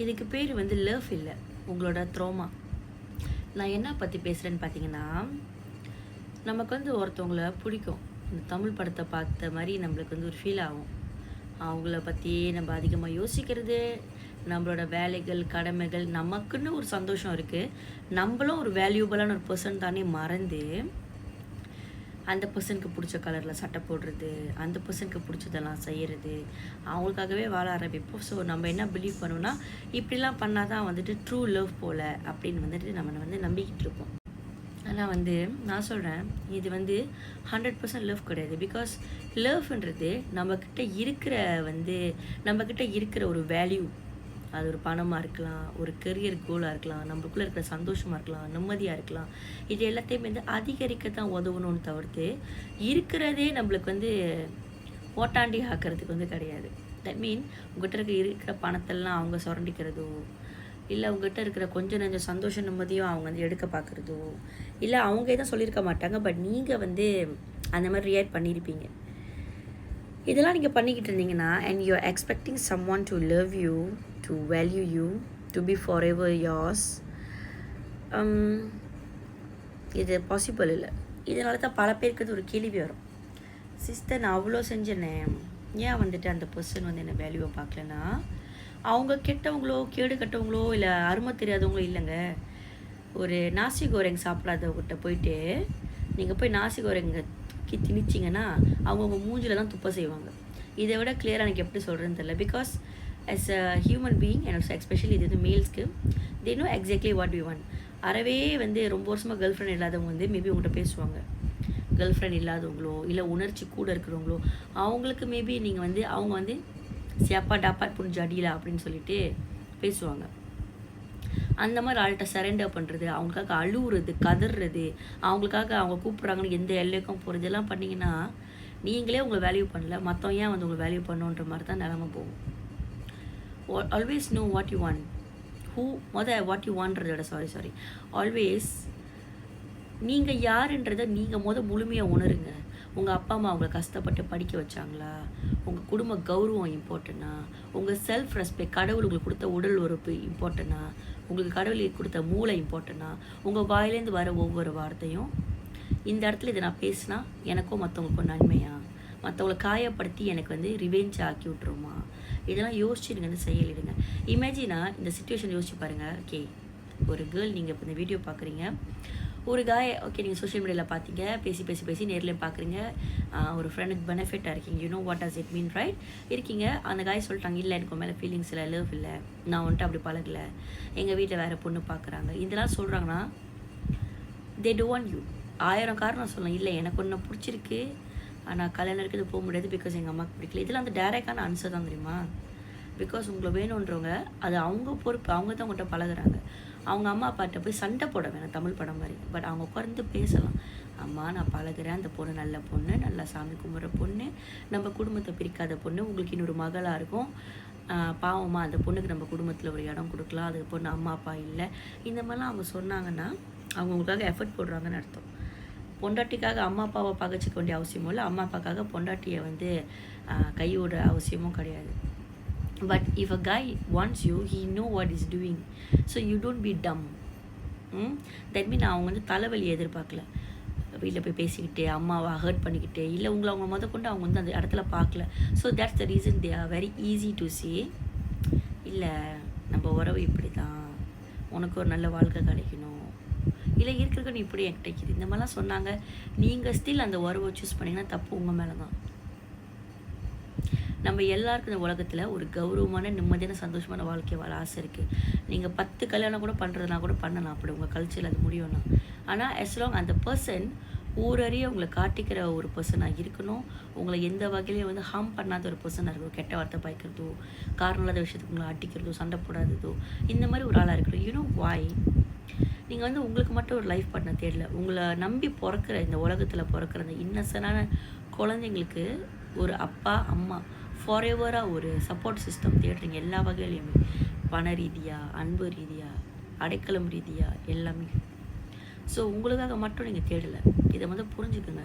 இதுக்கு பேர் வந்து லவ் இல்லை, உங்களோட ட்ரோமா. நான் என்ன பற்றி பேசுகிறேன்னு பார்த்தீங்கன்னா, நமக்கு வந்து ஒருத்தவங்கள பிடிக்கும். இந்த தமிழ் படத்தை பார்த்த மாதிரி நம்மளுக்கு வந்து ஒரு ஃபீல் ஆகும். அவங்கள பற்றி நம்ம அதிகமாக யோசிக்கிறது, நம்மளோட வேலைகள், கடமைகள், நமக்குன்னு ஒரு சந்தோஷம் இருக்குது. நம்மளும் ஒரு வேல்யூபிளான ஒரு பர்சன் தானே மறந்து, அந்த பர்சனுக்கு பிடிச்ச கலரில் சட்டை போடுறது, அந்த பர்சனுக்கு பிடிச்சதெல்லாம் செய்கிறது, அவங்களுக்காகவே வாழ ஆரம்பிப்போம். ஸோ நம்ம என்ன பிலீவ் பண்ணுவோம்னா, இப்படிலாம் பண்ணால் தான் வந்துட்டு ட்ரூ லவ் போல் அப்படின்னு வந்துட்டு நம்ம வந்து நம்பிக்கிட்டு இருப்போம். ஆனால் வந்து நான் சொல்கிறேன், இது வந்து 100% லவ் கிடையாது. பிகாஸ் லவ்ன்றது நம்மக்கிட்ட இருக்கிற ஒரு வேல்யூ. அது ஒரு பணமாக இருக்கலாம், ஒரு கெரியர் கோலாக இருக்கலாம், நம்மளுக்குள்ளே இருக்கிற சந்தோஷமாக இருக்கலாம், நிம்மதியாக இருக்கலாம். இது எல்லாத்தையுமே வந்து அதிகரிக்க தான் உதவணும்னு தவிர்த்து இருக்கிறதே நம்மளுக்கு வந்து ஓட்டாண்டி ஆக்கிறதுக்கு வந்து கிடையாது. தட் மீன் உங்கள்கிட்ட இருக்கிற பணத்தெல்லாம் அவங்க சுரண்டிக்கிறதோ, இல்லை உங்கள்கிட்ட இருக்கிற கொஞ்சம் நஞ்சம் சந்தோஷம் நிம்மதியும் அவங்க வந்து எடுக்க பார்க்குறதோ, இல்லை அவங்க எதுவும் சொல்லியிருக்க மாட்டாங்க, பட் நீங்கள் வந்து அந்த மாதிரி ரியாக்ட் பண்ணியிருப்பீங்க. இதெல்லாம் நீங்கள் பண்ணிக்கிட்டு இருந்தீங்கன்னா, and you are expecting some to love you, to value you, to be forever yours, இது பாசிபிள் இல்லை. இதனால தான் பல பேருக்கு அது ஒரு கேள்வி வரும். சிஸ்டர், நான் அவ்வளோ செஞ்சேனே, ஏன் வந்துட்டு அந்த பர்சன் வந்து என்ன வேல்யூவை பார்க்கலன்னா, அவங்க கெட்டவங்களோ, கேடு கட்டவங்களோ, இல்லை அருமை தெரியாதவங்களோ இல்லைங்க. ஒரு நாசி கோரங் சாப்பிடாதவங்ககிட்ட போயிட்டு நீங்கள் போய் நாசி கோரங்க திணிச்சிங்கன்னா அவங்க மூஞ்சில் தான் துப்ப செய்வாங்க. இதை விட கிளியராக எனக்கு எப்படி சொல்கிறேன்னு தெரியல. Because as a human being and also especially இது வந்து மேல்ஸ்க்கு, they know exactly what we want. அறவே வந்து ரொம்ப வருஷமாக கேர்ள் ஃப்ரெண்ட் இல்லாதவங்க வந்து மேபி உங்கள்கிட்ட பேசுவாங்க. கேர்ள் ஃப்ரெண்ட் இல்லாதவங்களோ, இல்லை உணர்ச்சி கூட இருக்கிறவங்களோ, அவங்களுக்கு மேபி நீங்கள் வந்து அவங்க வந்து சியாப்பா டாப்பாட் புரிஞ்சு அடியில அப்படின்னு சொல்லிட்டு பேசுவாங்க. அந்த மாதிரி ஆள்கிட்ட சரண்டர் பண்ணுறது, அவங்களுக்காக அழுவுறது, கதறது, அவங்களுக்காக அவங்க கூப்பிட்றாங்கன்னு எந்த எல்லைக்கும் போகிறது, எல்லாம் பண்ணிங்கன்னா நீங்களே உங்களை வேல்யூ பண்ணல, மற்றவங்க ஏன் வந்து உங்களை வேல்யூ பண்ணுன்ற மாதிரி தான் நிலமை போகும். Always know what you want. What you வாண்ட்றதோட சாரி ஆல்வேஸ் நீங்கள் யாருன்றதை நீங்கள் முழுமையாக உணருங்க. உங்கள் அப்பா அம்மா அவங்கள கஷ்டப்பட்டு படிக்க வச்சாங்களா? உங்கள் குடும்ப கௌரவம் இம்பார்ட்டனா? உங்கள் செல்ஃப் ரெஸ்பெக்ட், கடவுள் உங்களுக்கு கொடுத்த உடல் உறுப்பு இம்பார்ட்டனா? உங்களுக்கு கடவுளுக்கு கொடுத்த மூளை இம்பார்ட்டனா? உங்கள் வாயிலேருந்து வர ஒவ்வொரு வார்த்தையும், இந்த இடத்துல இதை நான் பேசினா எனக்கும் மற்றவங்களுக்கும் நன்மையா, மற்றவங்களை காயப்படுத்தி எனக்கு வந்து ரிவெஞ்ச் ஆக்கி விட்ருமா? இதெல்லாம் யோசிச்சு நீங்கள் வந்து செயலிடுங்க. இமேஜினாக இந்த சுச்சுவேஷன் யோசிச்சு பாருங்கள். ஓகே, ஒரு கேர்ள், நீங்கள் இப்போ இந்த வீடியோ பார்க்குறீங்க, ஒரு காய் ஓகே நீங்கள் சோஷியல் மீடியாவில் பார்த்தீங்க, பேசி நேரில் பார்க்குறீங்க, ஒரு ஃப்ரெண்டுக்கு பெனிஃபிட்டாக இருக்கீங்க, you know what does it mean right இருக்கீங்க. அந்த காய் சொல்லிட்டாங்க, இல்லை எனக்கு மேலே ஃபீலிங்ஸ் இல்லை, லவ் இல்லை, நான் வந்துட்டு அப்படி பழகலை, எங்கள் வீட்டில் வேறு பொண்ணு பார்க்குறாங்க, இதெல்லாம் சொல்கிறாங்கன்னா தே டோன்ட் யூ. 1000 காரணம் சொல்லலாம். இல்லை எனக்கு ஒன்று பிடிச்சிருக்கு, ஆனால் கல்யாணம் இருக்குது போக முடியாது பிகாஸ் எங்கள் அம்மாவுக்கு பிடிக்கல. இதெல்லாம் அந்த டைரெக்டான ஆன்சர் தான் தெரியுமா? பிகாஸ் உங்களை வேணுன்றவங்க அது அவங்க பொறுப்பு, அவங்க தான் உங்கள்கிட்ட பழகுறாங்க. அவங்க அம்மா அப்பாட்ட போய் சண்டை போட வேணாம், தமிழ் படம் மாதிரி. பட் அவங்க உட்கார்ந்து பேசலாம். அம்மா நான் பழகுறேன், அந்த பொண்ணு நல்ல பொண்ணு, நல்லா சாமி கும்பிட்ற பொண்ணு, நம்ம குடும்பத்தை பிரிக்காத பொண்ணு, உங்களுக்கு இன்னொரு மகளாக இருக்கும், பாவமா அந்த பொண்ணுக்கு நம்ம குடும்பத்தில் ஒரு இடம் கொடுக்கலாம், அது பொண்ணு அம்மா அப்பா இல்லை, இந்த மாதிரிலாம் அவங்க சொன்னாங்கன்னா அவங்க உங்களுக்காக எஃபர்ட் போடுறாங்கன்னு அர்த்தம். பொண்டாட்டிக்காக அம்மா அப்பாவை பகச்சிக்க வேண்டிய அவசியமும் இல்லை, அம்மா அப்பாக்காக பொண்டாட்டியை வந்து கையோட அவசியமும் கிடையாது. But if a guy wants you, he know what he's doing. So you don't be dumb. That mean அவங்க வந்து தலைவலி எதிர்பார்க்கல. வீட்டில் போய் பேசிக்கிட்டு, அம்மாவை ஹர்ட் பண்ணிக்கிட்டு, இல்லை உங்களை அவங்க கொண்டு அவங்க வந்து அந்த இடத்துல பார்க்கல. So that's the reason they are very easy to say, இல்லை நம்ம உறவு இப்படி தான், உனக்கு ஒரு நல்ல வாழ்க்கை கிடைக்கணும், இல்லை இருக்கிறக்க நீ இப்படி கிடைக்கிது, இந்த மாதிரிலாம் சொன்னாங்க. நீங்கள் ஸ்டில் அந்த உறவை சூஸ் பண்ணிங்கன்னா தப்பு உங்கள் மேலே தான். நம்ம எல்லாருக்கும் இந்த உலகத்தில் ஒரு கௌரவமான, நிம்மதியான, சந்தோஷமான வாழ்க்கை வாழ ஆசை இருக்குது. நீங்கள் 10 கல்யாணம் கூட பண்ணுறதுனா கூட பண்ணலாம், அப்படி உங்கள் கல்ச்சரில் அது முடியும்னா. ஆனால் as long அந்த பர்சன் ஊரறிய உங்களை காட்டிக்கிற ஒரு பர்சனாக இருக்கணும், உங்களை எந்த வகையிலையும் வந்து ஹார்ம் பண்ணாத ஒரு பர்சனாக இருக்கணும், கெட்ட வார்த்தை பாய்க்கிறதோ, காரணம் இல்லாத விஷயத்துக்கு உங்களை அடிக்கிறதோ, சண்டை போடாததோ, இந்த மாதிரி ஒரு ஆளாக இருக்கணும். யூனோ வாய் நீங்கள் வந்து உங்களுக்கு மட்டும் ஒரு லைஃப் பண்ண தேடல, உங்களை நம்பி பிறக்கிற இந்த உலகத்தில் பிறக்கிற அந்த இன்னசென்டான குழந்தைங்களுக்கு ஒரு அப்பா அம்மா ஃபாரெவராக ஒரு சப்போர்ட் சிஸ்டம் தேடுறீங்க. எல்லா வகையிலையுமே, பண ரீதியாக, அன்பு ரீதியாக, அடைக்கலம் ரீதியாக, எல்லாமே. ஸோ உங்களுக்காக மட்டும் நீங்கள் தேடலை, இதை வந்து புரிஞ்சுக்குங்க.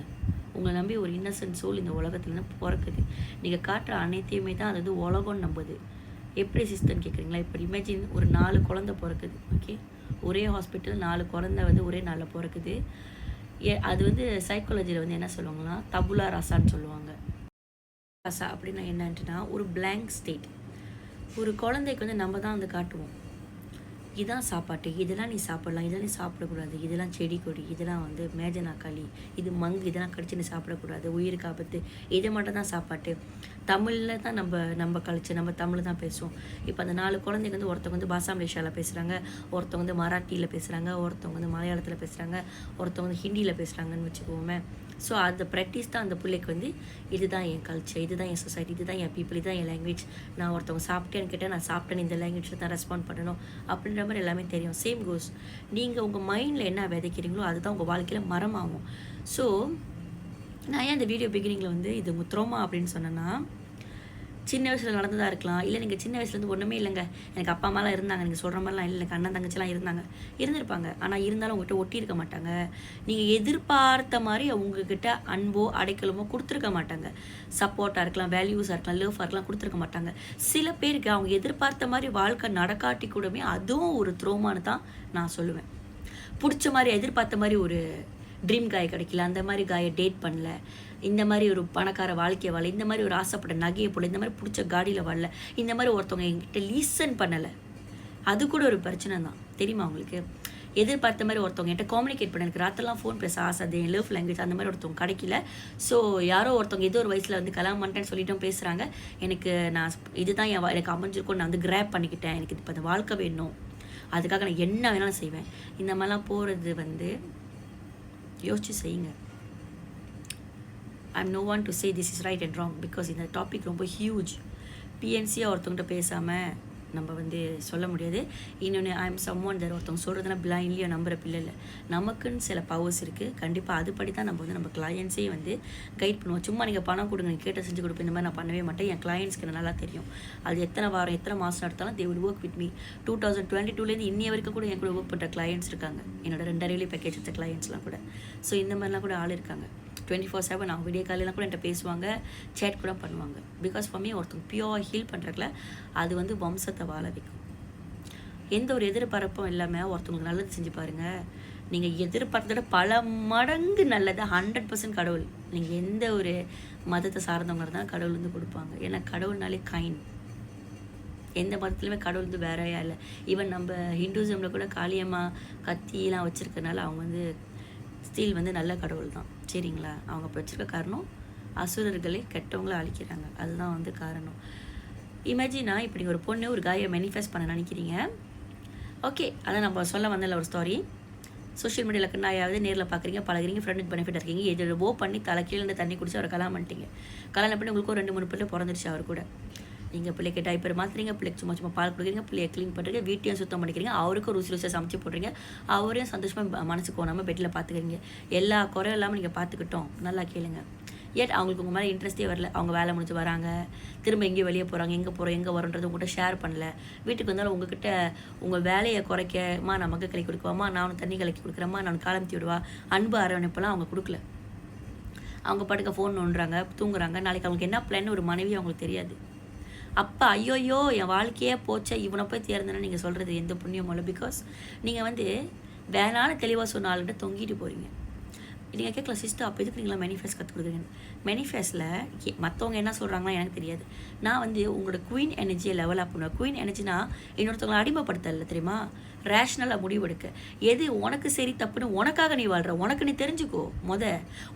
உங்களை நம்பி ஒரு இன்னசென்ட் சோல் இந்த உலகத்துலேருந்து பிறக்குது. நீங்கள் காட்டுற அனைத்தையுமே தான் அது வந்து உலகம்னு நம்புது. எப்படி சிஸ்டர்னு கேட்குறீங்களா? இப்போ இமேஜின் ஒரு 4 குழந்தை பிறக்குது. ஓகே, ஒரே ஹாஸ்பிட்டல் 4 குழந்தை வந்து ஒரே நாளில் பிறக்குது. அது வந்து சைக்காலஜியில் வந்து என்ன சொல்லுவாங்கன்னா தபுலா ராசான்னு சொல்லுவாங்க. ராசா அப்படின்னா என்னன்ட்டுனா ஒரு பிளாங்க் ஸ்டேட். ஒரு குழந்தைக்கு வந்து நம்ம தான் வந்து காட்டுவோம், இதான் சாப்பாட்டு, இதெல்லாம் நீ சாப்பிடலாம், இதெல்லாம் நீ சாப்பிடக்கூடாது, இதெல்லாம் செடி கொடி, இதெல்லாம் வந்து மேஜனாக்காளி, இது மங்கு, இதெல்லாம் கடிச்சு நீ சாப்பிடக்கூடாது, உயிருக்கு ஆபத்து, இது மட்டும் தான் சாப்பாட்டு. தமிழில் தான் நம்ம கழிச்சு நம்ம தமிழ் தான் பேசுவோம். இப்போ அந்த 4 குழந்தைங்க வந்து ஒருத்தவங்க வந்து பாசா மலேசியாவில் பேசுகிறாங்க, ஒருத்தவங்க வந்து மராட்டியில் பேசுகிறாங்க, ஒருத்தவங்க வந்து மலையாளத்தில் பேசுகிறாங்க, ஒருத்தவங்க வந்து ஹிந்தியில் பேசுகிறாங்கன்னு வச்சுக்கோமே. ஸோ அந்த ப்ராக்டிஸ் தான் அந்த பிள்ளைக்கு வந்து இதுதான் என் கல்ச்சர், இதுதான் என் சொசைட்டி, இதுதான் என் பீப்புள், இதுதான் என் லாங்குவேஜ். நான் ஒருத்தவங்க சாப்பிட்டேன்னு கேட்டால் நான் சாப்பிட்டேன்னு இந்த லாங்குவேஜில் தான் ரெஸ்பாண்ட் பண்ணணும் அப்படின்ற மாதிரி எல்லாமே தெரியும். சேம் கோஸ், நீங்கள் உங்கள் மைண்டில் என்ன விதைக்கிறீங்களோ அதுதான் உங்கள் வாழ்க்கையில் மரமாகும். ஸோ நான் ஏன் இந்த வீடியோ பிகினிங்கில் வந்து இது முத்ரோமா அப்படின்னு சொன்னேன்னா, சின்ன வயசில் நடந்ததாக இருக்கலாம், இல்லை நீங்கள் சின்ன வயசுலேருந்து ஒன்றுமே இல்லைங்க, எனக்கு அப்பா அம்மாலாம் இருந்தாங்க, நீங்கள் சொல்கிற மாதிரிலாம் இல்லை, எனக்கு அண்ணன் தங்கச்சிலாம் இருந்திருப்பாங்க. ஆனால் இருந்தாலும் உங்கள்கிட்ட ஒட்டி இருக்க மாட்டாங்க. நீங்கள் எதிர்பார்த்த மாதிரி உங்ககிட்ட அன்போ அடைக்கலமோ கொடுத்துருக்க மாட்டாங்க. சப்போர்ட்டாக இருக்கலாம், வேல்யூஸாக இருக்கலாம், லவ்வாக இருக்கலாம், கொடுத்துருக்க மாட்டாங்க. சில பேருக்கு அவங்க எதிர்பார்த்த மாதிரி வாழ்க்கை நடக்காட்டி கூடமே அதுவும் ஒரு த்ரோமானு தான் நான் சொல்லுவேன். பிடிச்ச மாதிரி எதிர்பார்த்த மாதிரி ஒரு ட்ரீம் காய் கிடைக்கல, அந்த மாதிரி காயை டேட் பண்ணல, இந்த மாதிரி ஒரு பணக்கார வாழ்க்கையை வாழ, இந்த மாதிரி ஒரு ஆசைப்பட்ட நகையை போல, இந்த மாதிரி பிடிச்ச காடியில் வாழல, இந்த மாதிரி ஒருத்தவங்க என்கிட்ட லீசன் பண்ணலை, அது கூட ஒரு பிரச்சனை தான் தெரியுமா உங்களுக்கு? எதிர்பார்த்த மாதிரி ஒருத்தவங்க என்கிட்ட காம்யூனிகேட் பண்ண, எனக்கு ராத்திரலாம் ஃபோன் பேச ஆசை, அது என் லவ் லாங்குவேஜ், அந்த மாதிரி ஒருத்தவங்க கிடைக்கல. ஸோ யாரோ ஒருத்தவங்க ஏதோ ஒரு வயசில் வந்து கல்யாணம் பண்ணிட்டேன்னு சொல்லிட்டும் பேசுகிறாங்க, எனக்கு நான் இதுதான் எனக்கு அமைஞ்சிருக்கும், நான் வந்து கிராப் பண்ணிக்கிட்டேன், எனக்கு இப்போ அந்த வாழ்க்கை வேணும், அதுக்காக நான் என்ன வேணாலும் செய்வேன், இந்த மாதிரிலாம் போகிறது வந்து யோசிச்சு செய்யுங்க. I'm no one to say this is right and wrong, because இந்த டாபிக் ரொம்ப ஹியூஜ். பிஎன்சியாக ஒருத்தவங்கிட்ட பேசாமல் நம்ம வந்து சொல்ல முடியாது. இன்னொன்று ஐம் சம் ஒன் தர், ஒருத்தவங்க சொல்கிறதுலாம் பிளைண்ட்லியோ நம்புகிற பிள்ளை இல்லை. நமக்குன்னு சில பவர்ஸ் இருக்குது. கண்டிப்பாக அதுபடி தான் நம்ம வந்து நம்ம கிளையன்ஸே வந்து கைட் பண்ணுவோம். சும்மா நீங்கள் பணம் கொடுங்க, நீங்கள் கேட்ட செஞ்சு கொடுப்பேன், இந்த மாதிரி நான் பண்ணவே மாட்டேன். என் கிளையன்ஸ்க்கு நல்லா தெரியும், அது எத்தனை வாரம் எத்தனை மாதம் நடத்தாலும் they will work with me. 2022 இன்னைய வரைக்கும் கூட என் கூட ஒர்க் பண்ணுற கிளையன்ஸ் இருக்காங்க, என்னோட 2 டெய்லி பேக்கேஜ் எடுத்த கிளையன்ஸ்லாம் கூட. ஸோ இந்த மாதிரிலாம் கூட ஆள் இருக்காங்க. 24/7 அவங்க விடிய காலையெல்லாம் கூட என்கிட்ட பேசுவாங்க, சேட் கூட பண்ணுவாங்க. பிகாஸ் ஃபார் மீ ஒருத்தவங்க பியூராக ஹீல் பண்ணுறதுல அது வந்து வம்சத்தை வாழ வைக்கும். எந்த ஒரு எதிர்பார்ப்பும் இல்லாமல் ஒருத்தவங்களுக்கு நல்லது செஞ்சு பாருங்கள், நீங்கள் எதிர்பார்த்ததோட பல மடங்கு நல்லது 100% கடவுள், நீங்கள் எந்த ஒரு மதத்தை சார்ந்தவங்க இருந்தாலும் கடவுள் வந்து கொடுப்பாங்க. ஏன்னா கடவுள்னாலே கைண்ட். எந்த மதத்துலையுமே கடவுள் வந்து வேறையா இல்லை. ஈவன் நம்ம ஹிந்துசமில் கூட காளியம்மா கத்திலாம் வச்சுருக்கனால அவங்க வந்து ஸ்டீல் வந்து நல்ல கடவுள் தான், சரிங்களா? அவங்க இப்போ வச்சுருக்க காரணம் அசுரர்களை கெட்டவங்களை அழிக்கிறாங்க, அதுதான் வந்து காரணம். இமேஜினா இப்படி ஒரு பொண்ணு ஒரு காயை மேனிஃபெஸ்ட் பண்ண நினைக்கிறீங்க, ஓகே, அதை நம்ம சொல்ல வந்தல ஒரு ஸ்டோரி. சோஷியல் மீடியாவில் கண்டாயாவது நேரில் பார்க்குறீங்க, பழகிறீங்க, ஃப்ரெண்டுக்கு பெனிஃபிட் இருக்கீங்க, எதுவோ பண்ணி தலை கீழே தண்ணி குடிச்சு அவரை கல்யாணம் பண்ணிட்டீங்க. கல்யாணம் பண்ணி உங்களுக்கு ஒரு 2-3 பிள்ளை பிறந்துருச்சு அவர் கூட. நீங்கள் பிள்ளைக்கு டைப்பர் மாற்றுறீங்க, பிள்ளைக்கு சும்மா பால் கொடுக்குறீங்க, பிள்ளையை க்ளீன் பண்ணுறீங்க, வீட்டையும் சுத்தம் பண்ணிக்கிறீங்க, அவருக்கும் ருசியாக சமைச்சு போடுறீங்க, அவரையும் சந்தோஷமாக மனசுக்கு போகாமல் பெட்டில் பார்த்துக்கிறீங்க. எல்லா குறையும் இல்லாமல் நீங்கள் பார்த்துக்கிட்டோம். நல்லா கேளுங்க. ஏட் அவங்களுக்கு உங்கள் மேலே இன்ட்ரெஸ்ட்டே வரல. அவங்க வேலை முடிஞ்சு வராங்க, திரும்ப எங்கேயும் வெளியே போகிறாங்க, எங்கே போகிறோம் எங்கே வரோன்றது உங்கள்கிட்ட ஷேர் பண்ணல. வீட்டுக்கு வந்தாலும் உங்ககிட்ட உங்கள் வேலையை குறைக்கமா, நான் மக்க கலக்கி கொடுக்குவாமா, நான் தண்ணி கலக்கி கொடுக்குறேம்மா, நான் காலம்பி விடுவா, அன்பு அரவணைப்பெல்லாம் அவங்க கொடுக்கல. அவங்க பாட்டுக்க ஃபோன் நோண்டுறாங்க, தூங்குறாங்க. நாளைக்கு அவங்களுக்கு என்ன பிளான் ஒரு மனைவி அவங்களுக்கு தெரியாது. அப்போ ஐயோயோ என் வாழ்க்கையே போச்சா, இவனை போய் தேர்ந்தேன்னு நீங்கள் சொல்கிறது எந்த புண்ணியமோ இல்லை. பிகாஸ் நீங்கள் வந்து வேணாலும் தெளிவாக சொன்ன ஆளுகிட்ட தொங்கிட்டு போகிறீங்க. நீங்கள் கேட்கலாம், சிஸ்டர் அப்போ எதுக்கு நீங்களாம் மேனிஃபெஸ்ட் கற்றுக் கொடுக்குறீங்க? மேனிஃபெஸ்ட்டில் மற்றவங்க என்ன சொல்கிறாங்களா எனக்கு தெரியாது. நான் வந்து உங்களோட குயின் எனர்ஜியை லெவல் அப் பண்ணுவேன். குயின் எனர்ஜினா இன்னொருத்தவங்களை அடிமைப்படுத்தல, தெரியுமா? ரேஷ்னலாக முடிவெடுக்க, எது உனக்கு சரி தப்புன்னு உனக்காக நீ வாழ்கிற, உனக்கு நீ தெரிஞ்சுக்கோ.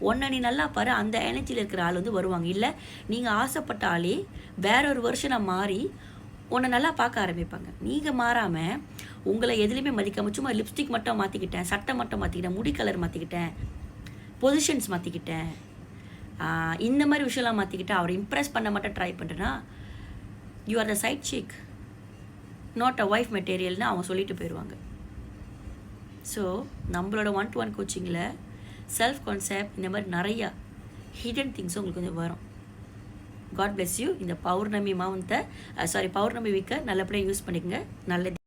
உன்னை நீ நல்லா பாரு, அந்த எனர்ஜியில் இருக்கிற ஆள் வந்து வருவாங்க. இல்லை நீங்கள் ஆசைப்பட்ட ஆளே வேற ஒரு வருஷனாக மாறி உன்னை நல்லா பார்க்க ஆரம்பிப்பாங்க. நீங்கள் மாறாமல் உங்களை எதுலேயுமே மதிக்காமல் சும்மா லிப்ஸ்டிக் மட்டும் மாற்றிக்கிட்டேன், சட்டை மட்டும் மாற்றிக்கிட்டேன், முடி கலர் மாற்றிக்கிட்டேன், பொசிஷன்ஸ் மாற்றிக்கிட்டேன், இந்த மாதிரி விஷயம்லாம் மாற்றிக்கிட்டேன், அவரை இம்ப்ரெஸ் பண்ண மட்டும் ட்ரை பண்ணுறேன்னா you are the side chick, not a wife மெட்டீரியல்னு அவங்க சொல்லிட்டு போயிடுவாங்க. ஸோ நம்மளோட 1-to-1 கோச்சிங்கில் செல்ஃப் கான்செப்ட் இந்த மாதிரி நிறையா ஹிடன் திங்ஸும் உங்களுக்கு வந்து வரும். God bless you. இந்த பௌர்ணமி வீக்கை நல்லபடியாக யூஸ் பண்ணிக்கங்க. நல்லது.